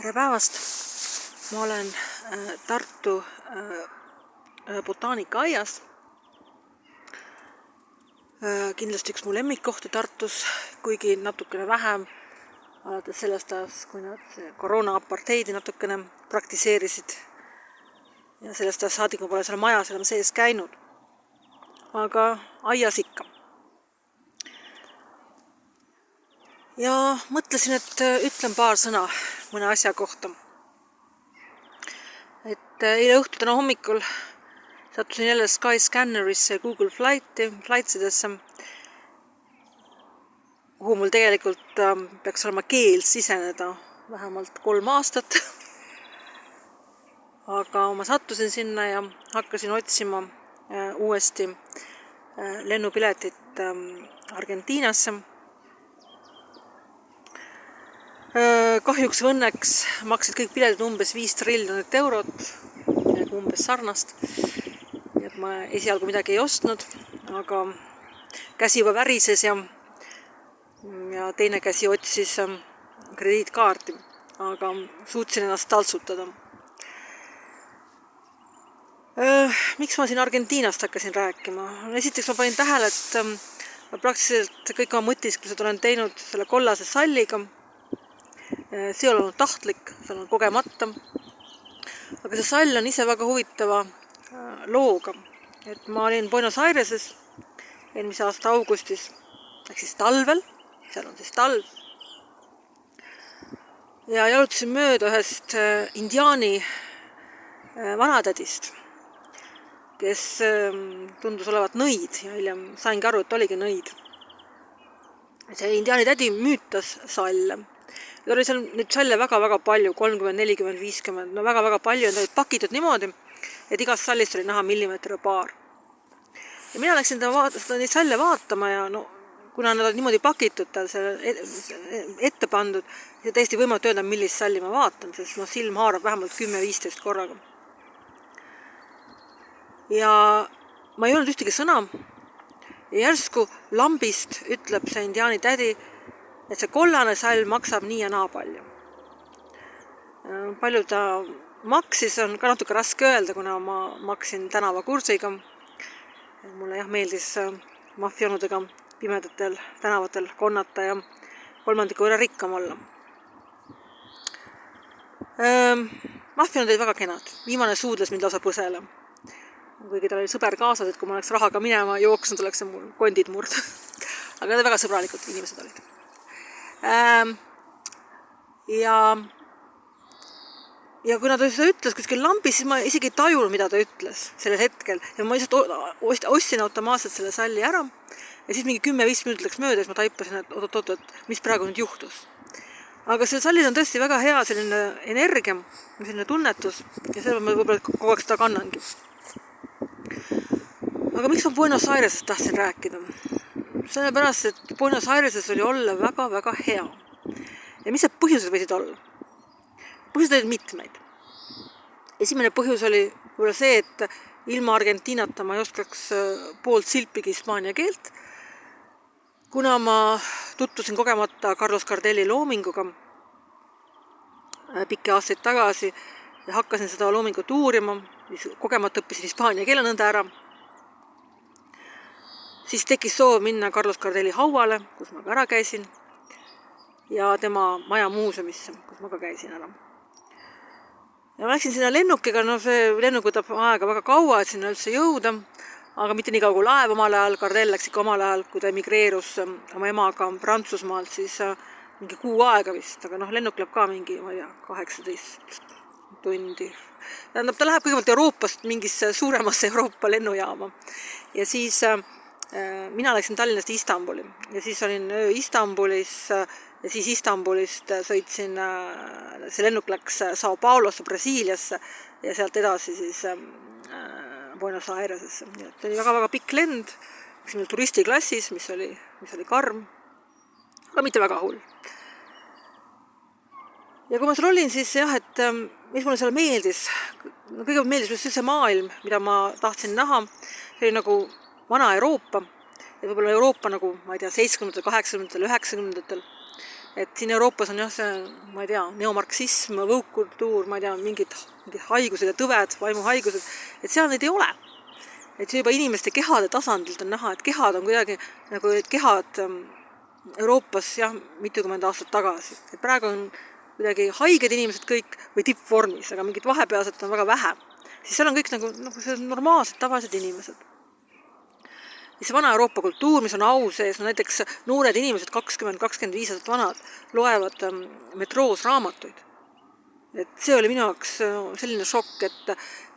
Tere päevast! Ma olen Tartu botaanikaaias. Kindlasti üks mu lemmikkohti Tartus, kuigi natukene vähem alates sellest ajast, kui nad koroona-aparteidi natukene praktiseerisid. Ja sellest ajast saadik ma pole selle majas enam sees käinud. Aga aias ikka. Ja mõtlesin, et ütlen paar sõna mõne asja kohta. Et eile õhtul täna hommikul sattusin jälle Skyscannerisse Google Flightsidesse, kuhu mul tegelikult peaks olema keel siseneda vähemalt 3 aastat. Aga ma sattusin sinna ja hakkasin otsima uuesti lennupiletit Argentiinasse. Kahjuks või õnneks maksid kõik piletid umbes 5 triljonit eurot, umbes sarnast. Nii et ma esialgu midagi ei ostnud, aga käsi juba värises ja teine käsi otsis krediitkaarti, aga suutsin ennast taltsutada. Miks ma siin Argentiinast hakkasin rääkima? Esiteks ma panin tähele, et ma praktiliselt kõik oma mõtisklused olen teinud selle kollase salliga. See ei olnud tahtlik, see on kogemata. Aga see sall on ise väga huvitava looga. Et ma olin Buenos Aireses eelmise aasta augustis, ehk siis talvel, seal on siis talv. Ja jalutasin mööda ühest indiaani vanatädist, kes tundus olevat nõid ja hiljem saingi aru, et oligi nõid. See indiaani tädi müütas salle. Ta oli seal nüüd salle väga-väga palju, 30, 40, 50, no väga-väga palju, ja ta olid pakitud niimoodi, et igast sallist oli näha millimeetri paar. Ja mina läksin neid salle vaatama ja kuna nad olid niimoodi pakitud, tal see ette pandud, ja täiesti võimatu öelda, millist salli ma vaatan, sest silm haarab vähemalt 10-15 korraga. Ja ma ei öelnud ühtegi sõna, ja järsku lambist ütleb see indiaani tädi, et see kollane sall maksab nii ja naa palju. Palju ta maksis, on ka natuke raske öelda, kuna ma maksin tänavakursiga. Mulle meeldis mafionudega pimedatel tänavatel konnata ja 3 võrra rikkam olla. Mafionud olid väga kenad. Viimane suudles mind lausa põsele. Kuigi tal oli sõber kaasas, et kui ma oleks rahaga minema jooksnud, oleks mul kondid murd. Aga nad väga sõbralikud inimesed olid. Ja kui ta ütles kuskil lambis, siis ma isegi ei tajunud, mida ta ütles sellel hetkel. Ja ma lihtsalt ostsin automaatselt selle salli ära. Ja siis mingi 10-15 minutit läks mööda, siis ma taipasin, et mis praegu nüüd juhtus. Aga selle sallis on tõesti väga hea selline energia, selline tunnetus. Ja selle ma võib-olla kogu aeg seda kannangi. Aga miks ma Buenos Airesest tahtsin rääkida? Sellepärast, et Buenos Aireses oli olla väga-väga hea. Ja mis need põhjused võisid olla? Põhjused olid mitmeid. Esimene põhjus oli võib-olla see, et ilma Argentiinata ma ei oskaks poolt silpigi hispaania keelt, kuna ma tutvusin kogemata Carlos Gardelli loominguga pikki aastaid tagasi ja hakkasin seda loomingut uurima, kogemata õppisin hispaania keele nõnda ära. Siis tekkis soov minna Carlos Gardelli hauale, kus ma ka ära käisin, ja tema maja muuseumisse, kus ma ka käisin ära. Ja ma läksin sinna lennukiga, see lennuk võtab aega väga kaua, et sinna üldse jõuda, aga mitte nii kaua kui laev omal ajal. Gardell läks ikka omal ajal, kui ta emigreerus oma emaga Prantsusmaalt, siis mingi 6 aega vist, aga lennuk läheb ka mingi, ma ei tea, 18 tundi. Tähendab, ta läheb kõigepealt Euroopast mingisse suuremasse Euroopa lennujaama. Ja siis mina läksin Tallinnast Istanbuli ja siis olin öö Istanbulis ja siis Istanbulist sõitsin, see lennuk läks Sao Paulosse, Brasiiliasse ja sealt edasi siis Buenos Airesesse. See oli väga-väga pikk lend, turistiklassis, mis oli karm, aga mitte väga hull. Ja kui ma seal olin, siis et mis mulle seal meeldis, kõigepealt meeldis see maailm, mida ma tahtsin näha, see oli nagu vana Euroopa, ja võib-olla Euroopa nagu, ma ei tea, 70, 80, 90. et siin Euroopas on jah see, ma ei tea, neomarksism, võukkultuur, ma ei tea, mingid haigused ja tõved, vaimuhaigused, et seal neid ei ole. Et see juba inimeste kehade tasandilt on näha, et kehad on kuidagi nagu kehad Euroopas jah, mitukümmend aastat tagasi. Et praegu on kuidagi haiged inimesed kõik või tippvormis, aga mingit vahepealset on väga vähe. Siis seal on kõik nagu normaalsed, tavalised inimesed. Ja see vana Euroopa kultuur, mis on au sees, no näiteks noored inimesed 20-25 aastat vanad loevad metroos raamatuid. Et see oli minu jaoks selline šokk, et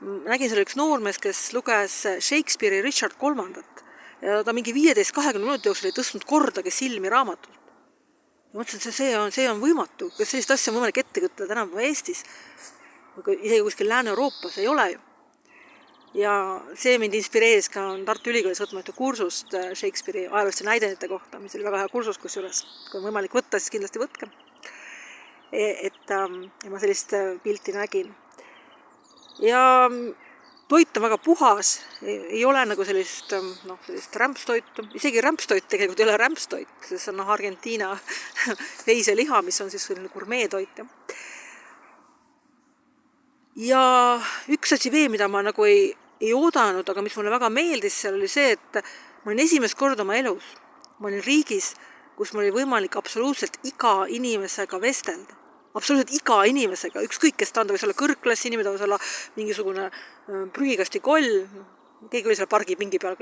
nägin seal üks noormees, kes luges Shakespeare'i Richard III. Ja ta mingi 15-20 minuti jooksul ei tõstnud kordagi silmi raamatult. Ja mõtlesin, et see on võimatu, kas sellist asja on võimalik ette kütta tänapäeva Eestis, isegi kuskil Lääne-Euroopas ei ole ju. Ja see mind inspireeris ka Tartu Ülikoolis võtma ühte kursust Shakespeare'i ajalooliste näidendite kohta, mis oli väga hea kursus, kusjuures kui on võimalik võtta, siis kindlasti võtke. Et ma sellist pilti nägin. Ja toit on väga puhas, ei ole nagu sellist rämpstoitu, isegi rämpstoit tegelikult ei ole rämpstoit, sest on Argentiina veiseliha, mis on siis selline gurmeetoit. Ja üks asi veel, mida ma nagu ei oodanud, aga mis mulle väga meeldis seal oli see, et ma olin esimest korda oma elus. Ma olin riigis, kus mul oli võimalik absoluutselt iga inimesega vestelda. Absoluutselt iga inimesega, ükskõik kes ta on, ta võis olla kõrgklassi inimene, ta võis olla mingisugune prügikasti koll, keegi oli seal pargi pingi peal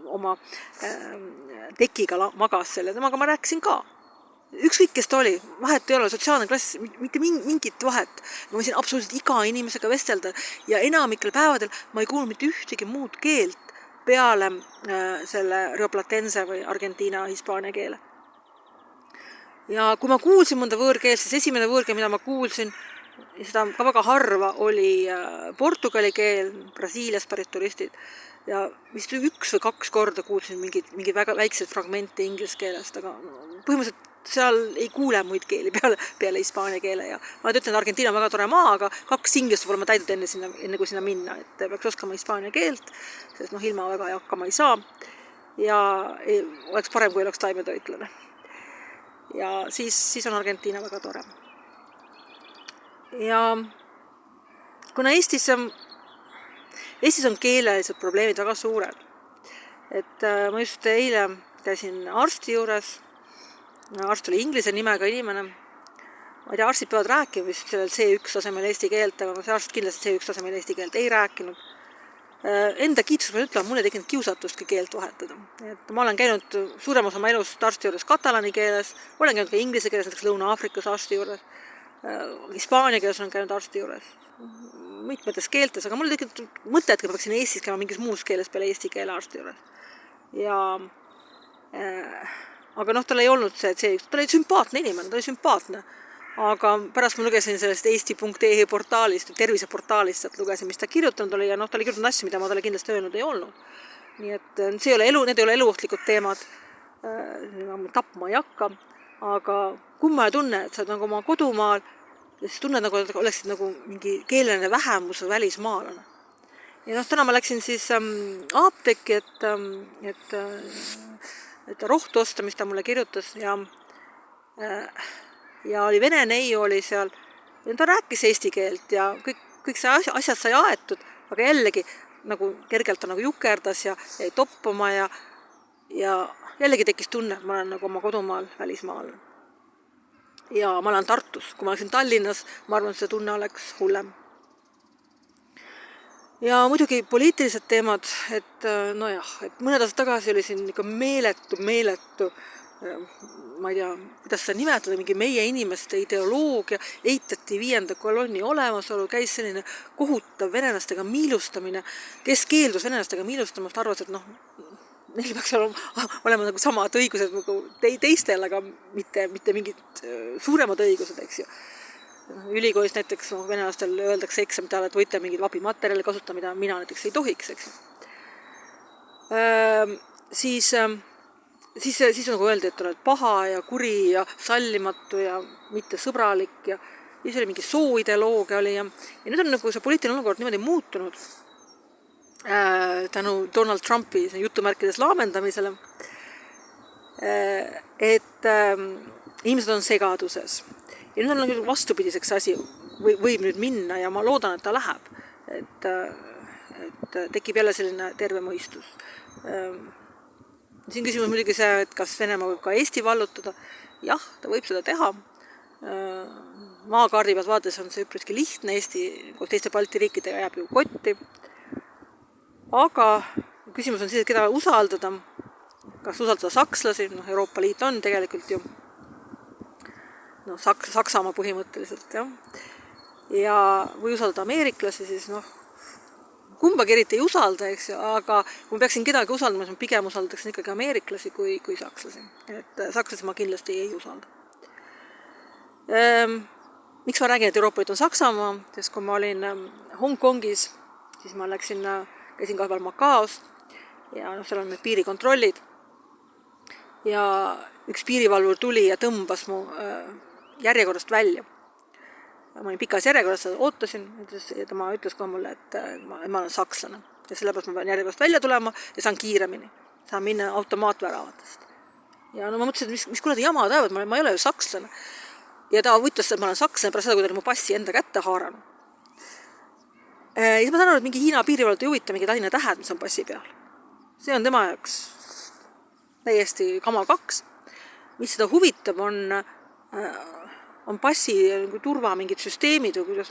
oma tekiga magas selle, temaga ma rääkisin ka. Ükskõik kes ta oli, vahet ei ole, sotsiaalne klass, mitte mingit vahet. Ma võisin absoluutselt iga inimesega vestelda ja enamikel päevadel ma ei kuulnud mitte ühtegi muud keelt peale selle rioplatense või Argentiina hispaania keele. Ja kui ma kuulsin mõnda võõrkeelt, siis esimene võõrkeel, mida ma kuulsin, ja seda ka väga harva, oli portugali keel, Brasiiliast pärit turistid. Ja vist 1 või 2 korda kuulsin mingi väga väikseid fragmente inglise keelest, aga põhimõtteliselt seal ei kuule muid keeli peale hispaania keele. Ja ma ütlen, Argentiina on väga tore maa, aga 2 inglist võib-olla ma täidud enne kui sinna minna. Et peaks oskama hispaania keelt, sest ilma väga hakkama ei saa. Ja oleks parem, kui oleks taimetoitlane. Ja siis on Argentiina väga tore. Ja kuna Eestis on keelelised probleemid väga suured. Et ma just eile käisin arsti juures. Arst oli inglise nimega inimene. Ma ei tea, arstid peavad rääkima vist sellel C1 tasemel eesti keelt, aga see arst kindlasti C1 tasemel eesti keelt ei rääkinud. Enda kiitus ma ütlen, mulle tekinud kiusatustki keelt vahetada. Et ma olen käinud suurem osa oma elust arsti juures katalani keeles, olen käinud ka inglise keeles, näiteks Lõuna-Aafrikas arsti juures, hispaania keeles olen käinud arsti juures, mitmetes keeltes, aga mulle tekinud mõte, et ma peaksin Eestis käima mingis muus keeles peale eesti keele arsti juures. Ja aga tal ei olnud see, ta oli sümpaatne inimene, ta oli sümpaatne. Aga pärast ma lugesin sellest eesti.ee portaalist, terviseportaalist, et lugesin, mis ta kirjutanud oli ja ta oli kirjutanud asju, mida ma talle kindlasti öelnud ei olnud. Nii et need ei ole eluohtlikud teemad, tapma ei hakka, aga kummaline tunne, et sa oled nagu oma kodumaal ja siis tunned, nagu oleksid nagu mingi keeleline vähemus või välismaalane. Ja täna ma läksin siis apteeki, et rohtu osta, mis ta mulle kirjutas ja oli vene neiu oli seal ja ta rääkis eesti keelt ja kõik see asjad sai aetud, aga jällegi nagu kergelt ta nagu jukerdas ja jäi toppama ja jällegi tekkis tunne, et ma olen nagu oma kodumaal välismaal. Ja ma olen Tartus, kui ma oleksin Tallinnas, ma arvan, et see tunne oleks hullem. Ja muidugi poliitilised teemad, et mõned aastad tagasi oli siin ikka meeletu, ma ei tea, kuidas seda nimetada, mingi meie inimeste ideoloogia, eitati 5. kolonni olemasolu, käis selline kohutav venelastega miilustamine, kes keeldus venelastega miilustamast, arvas, et neil peaks olema nagu samad õigused nagu teistel, aga mitte mingid suuremad õigused, eks ju. Ülikoolis näiteks venelastel öeldakse eksamite ajal, et võite mingid vabimaterjali kasutada, mida mina näiteks ei tohiks, eks. Siis nagu öeldi, et oled paha ja kuri ja sallimatu ja mitte sõbralik ja siis oli mingi sooideoloogia oli ja nüüd on nagu see poliitiline olukord niimoodi muutunud tänu Donald Trumpi jutumärkides laamendamisele, et inimesed on segaduses. Ja nüüd on nagu vastupidiseks asi võib nüüd minna ja ma loodan, et ta läheb. Et tekib jälle selline terve mõistus. Siin küsimus muidugi see, et kas Venemaa võib ka Eesti vallutada. Jah, ta võib seda teha. Maakaardi pealt vaadates on see üpriski lihtne, Eesti koos teiste Balti riikidega jääb ju kotti. Aga küsimus on siis, keda usaldada. Kas usaldada sakslasi, Euroopa Liit on tegelikult ju Saksamaa põhimõtteliselt, jah. Ja või usaldada ameeriklasi, siis kumbagi eriti ei usalda, eks ju, aga kui ma peaksin kedagi usaldama, siis ma pigem usaldaksin ikkagi ameeriklasi kui sakslasi. Et sakslasi ma kindlasti ei usalda. Miks ma räägin, et Euroopa Liit on Saksamaa, sest kui ma olin Hongkongis, siis ma käisin kahel Macaos ja seal on need piirikontrollid. Ja üks piirivalvur tuli ja tõmbas mu järjekorrast välja. Ma olin pikas järjekorras, ootasin ja tema ütles ka mulle, et ma olen sakslane. Ja sellepärast ma pean järjekorrast välja tulema ja saan kiiremini. Saan minna automaatväravatest. Ja ma mõtlesin, et mis kuradi jama tajavad, ma ei ole ju sakslane. Ja ta ütles, et ma olen sakslane pärast seda, kui ta oli mu passi enda kätte haaranud. Ja siis ma saan aru, et mingi Hiina piirivalvur ei huvita mingi Tallinna tähed, mis on passi peal. See on tema jaoks täiesti kama 2. Mis seda huvitab, on passi turva mingid süsteemid või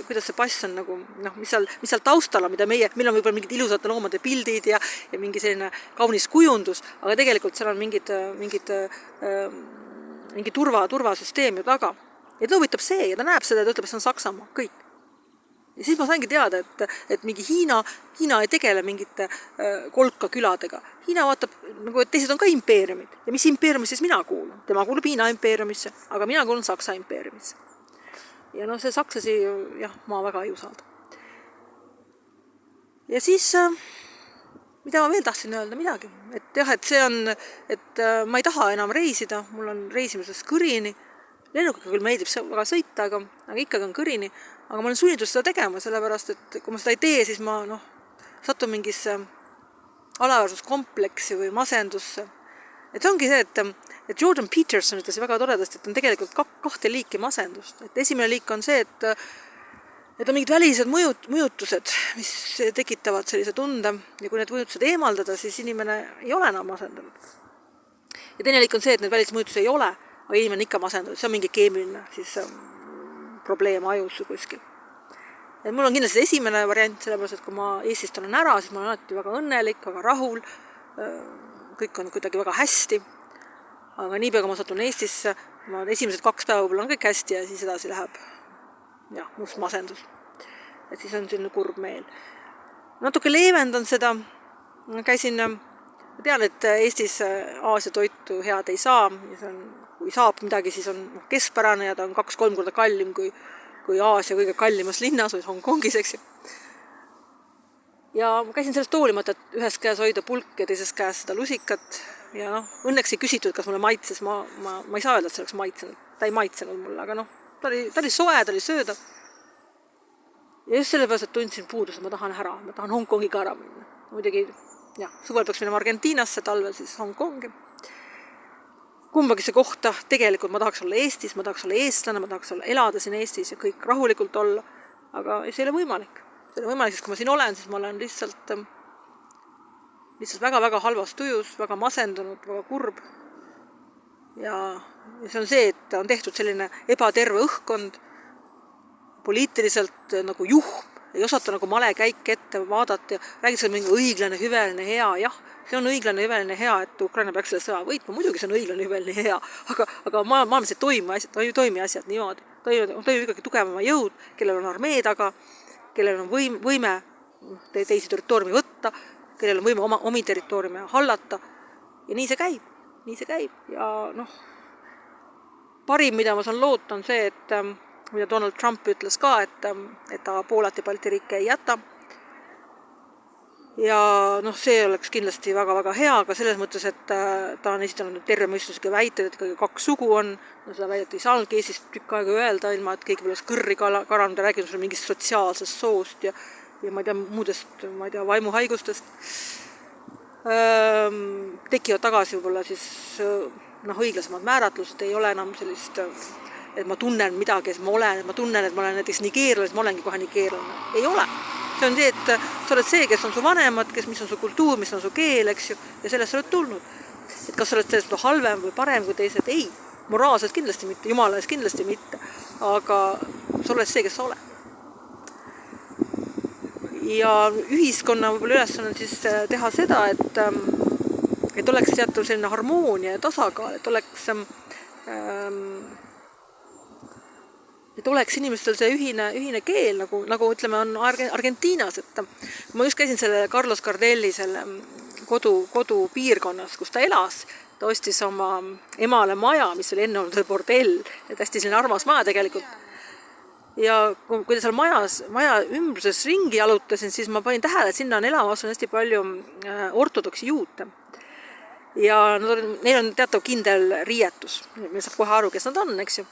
kuidas see pass on nagu, mis seal taustal on, meil on võib-olla mingid ilusate loomade pildid ja mingi selline kaunis kujundus, aga tegelikult seal on mingi turvasüsteem ju taga. Ja ta huvitab see ja ta näeb seda, ta ütleb, et see on Saksamaa, kõik. Ja siis ma saingi teada, et mingi Hiina ei tegele mingite kolka küladega. Hiina vaatab, et teised on ka impeeriumid. Ja mis impeeriumisse siis mina kuulun? Tema kuulub Hiina impeeriumisse, aga mina kuulun Saksa impeeriumisse. Ja see sakslasi, ma väga ei usalda. Ja siis, mida ma veel tahtsin öelda, midagi. Et see on, et ma ei taha enam reisida, mul on reisimises kõrini. Lennukiga küll meeldib väga sõita, aga ikkagi on kõrini. Aga ma olen sunnitud seda tegema, sellepärast, et kui ma seda ei tee, siis ma satun mingisse alaväärsuskompleksi või masendusse. Et ongi see, et Jordan Peterson ütles väga toredasti, et on tegelikult 2 liiki masendust. Et esimene liik on see, et on mingid välised mõjutused, mis tekitavad sellise tunde. Ja kui need mõjutused eemaldada, siis inimene ei ole enam masendunud. Ja teine liik on see, et need välised mõjutused ei ole, aga inimene ikka masendunud. See on mingi keemiline siis probleem ajus kuskil. Ja mul on kindlasti esimene variant, sellepärast, et kui ma Eestist olen ära, siis ma olen alati väga õnnelik, väga rahul, kõik on kuidagi väga hästi. Aga niipea, kui ma satun Eestisse, esimesed 2 päeva võib-olla on kõik hästi ja siis edasi läheb must masendus. Et siis on selline kurb meel. Natuke leevendan seda. Ma tean, et Eestis Aasia toitu head ei saa. Kui saab midagi, siis on keskpärane ja ta on 2-3 korda kallim kui Aasia kõige kallimas linnas või Hongkongis, eks ju. Ja ma käisin sellest hoolimata, et ühes käes hoida pulk ja teises käes seda lusikat. Ja õnneks ei küsitud, kas mulle maitses. Ma ei saa öelda, et see oleks maitsenud. Ta ei maitsenud mulle, aga ta oli soe, ta oli sööda. Ja just sellepärast, et tundsin puudust, et ma tahan Hongkongiga ära minna. Muidugi, suvel peaks minema Argentiinasse, talvel siis Hongkongi. Kumbagi see kohta, tegelikult ma tahaks olla Eestis, ma tahaks olla eestlane, ma tahaks elada siin Eestis ja kõik rahulikult olla, aga see ei ole võimalik. See ei ole võimalik, sest kui ma siin olen, siis ma olen lihtsalt väga-väga halvas tujus, väga masendunud, väga kurb. Ja see on see, et on tehtud selline ebaterve õhkkond, poliitiliselt nagu juhm, ei osata nagu male käik ette vaadata ja räägitakse mingi õiglane, hüveline, hea, see on õiglane, hüveline, hea, et Ukraina peaks selle sõja võitma, muidugi see on õiglane, hüveline, hea, aga maailmas ei toimi asjad niimoodi. Toimub ikkagi tugevama jõud, kellel on armee taga, kellel on võime teisi territooriumi võtta, kellel on võime omi territooriumi hallata ja nii see käib. Ja parim, mida ma saan loota, on see, et mida Donald Trump ütles ka, et ta Poolat ja Balti riike ei jäta. Ja see oleks kindlasti väga-väga hea, aga selles mõttes, et ta on esitanud terve mõistusega väited, et 2 sugu on. Seda väidet ei saanud Eestist tükk aega öelda, ilma et keegi oleks kõrri karanud ja rääkinud mingist sotsiaalsest soost ja ma ei tea, muudest, vaimuhaigustest. Tekivad tagasi võib-olla siis õiglasemad määratlused, ei ole enam sellist, et ma tunnen midagi, et ma olen, et ma tunnen, et ma olen näiteks nigeerlane, et ma olengi kohe nigeerlane. Ei ole. See on see, et sa oled see, kes on su vanemad, mis on su kultuur, mis on su keel, eks ju, ja sellest sa oled tulnud. Et kas sa oled sellest halvem või parem kui teised? Ei, moraalselt kindlasti mitte, jumala ees kindlasti mitte, aga sa oled see, kes sa oled. Ja ühiskonna võib-olla ülesanne on siis teha seda, et oleks teatav selline harmoonia ja tasakaal, et oleks inimestel see ühine keel, nagu ütleme, on Argentiinas, et ma just käisin selle Carlos Gardelli selle kodupiirkonnas, kus ta elas. Ta ostis oma emale maja, mis oli enne olnud bordell, et hästi selline armas maja tegelikult. Ja kui ta seal maja ümbruses ringi jalutasin, siis ma panin tähele, et sinna on elamas hästi palju ortodoksi juute. Ja neil on teatav kindel riietus. Me saab kohe aru, kes nad on, eks ju.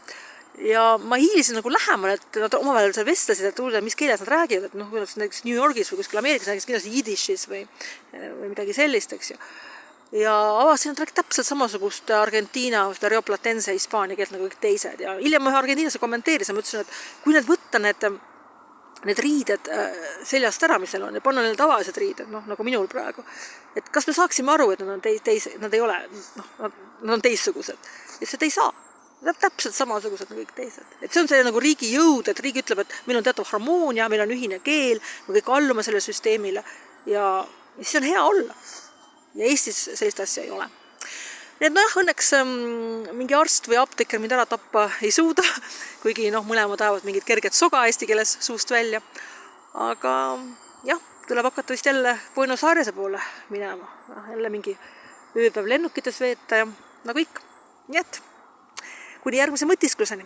Ja ma hiilisin nagu lähemale, et nad omavahel seal vestlesid, et uurida, mis keeles nad räägivad, et kui nad näiteks New Yorgis või kuskil Ameerikas räägivad kindlasti jiddishis või midagi sellist, eks ju. Ja avasin, et räägid täpselt samasugust Argentiina, Rio Platense, hispaania keelt nagu kõik teised. Ja hiljem ma Argentiinase kommenteerisin, ma ütlesin, et kui need võtta need riided seljast ära, mis seal on, ja panna neile tavalised riided, nagu minul praegu, et kas me saaksime aru, et nad ei ole, nad on teistsugused. Ja seda ei saa. Täpselt samasugused nagu kõik teised. Et see on see nagu riigi jõud, et riik ütleb, et meil on teatav harmoonia, meil on ühine keel, me kõik allume selle süsteemile ja siis on hea olla. Ja Eestis sellist asja ei ole. Nii et õnneks mingi arst või apteeker mind ära tappa ei suuda, kuigi mõlemad ajavad mingit kerget soga eesti keeles suust välja. Aga jah, tuleb hakata vist jälle Buenos Airese poole minema. Jälle mingi ööpäev lennukites veeta ja nagu ikka. Nii et kuni järgmise mõtiskluseni.